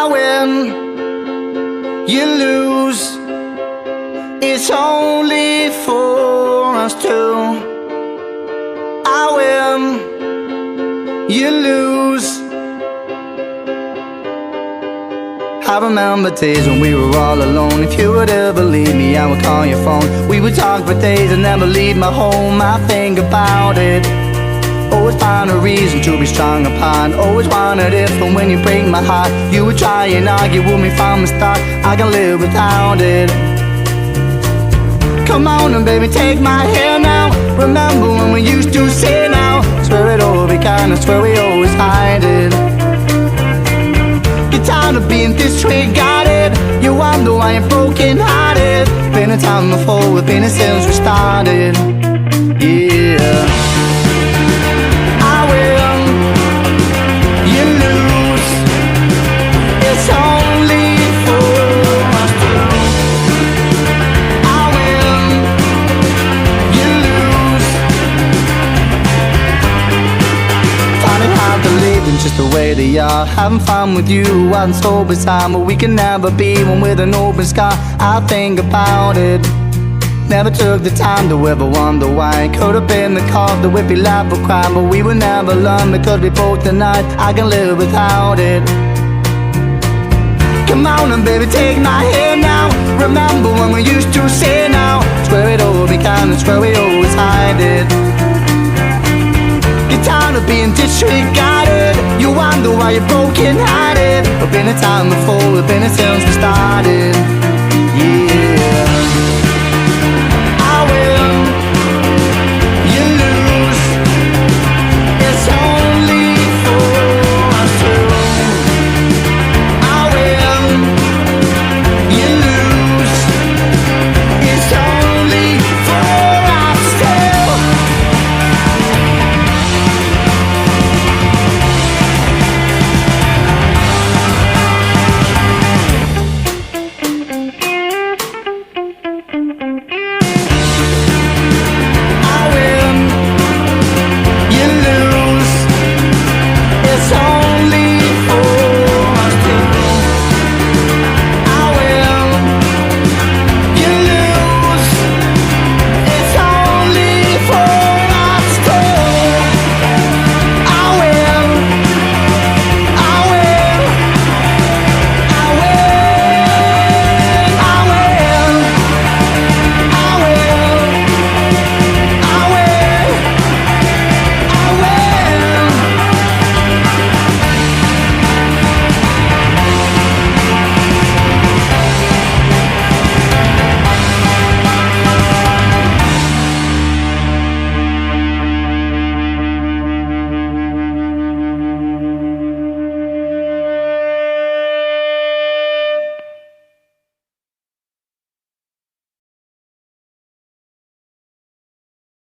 I win, you lose. It's only for us two. I win, you lose. I remember days when we were all alone. If you would ever leave me, I would call your phone. We would talk for days and never leave my home. I think about it, always find a reason to be strong apart. Always wondered if and when you break my heart, you would try and argue with me from the start. I can live without it. Come on and baby, take my hand now. Remember when we used to say now. Swear it all began, I swear we always hide it. Get tired of being disregarded. You wonder why I'm broken hearted. Been a time before, we've been here since we started. Yeah. I win, you lose. It's only for us two. I win, you lose. Finding hard to live in just the way they are. Having fun with you wasn't so bizarre, but we can never be one with an open scar. I think about it, never took the time to ever wonder why. Could have been the cause that we'd be laugh or cry, but we would never learn because we both denied. I can live without it. Come on and baby, take my hand now. Remember when we used to say now. Swear it all began, and swear we always hide it. Get tired of being disregarded. You wonder why you're broken hearted. We've been a time before, we've been here since we started.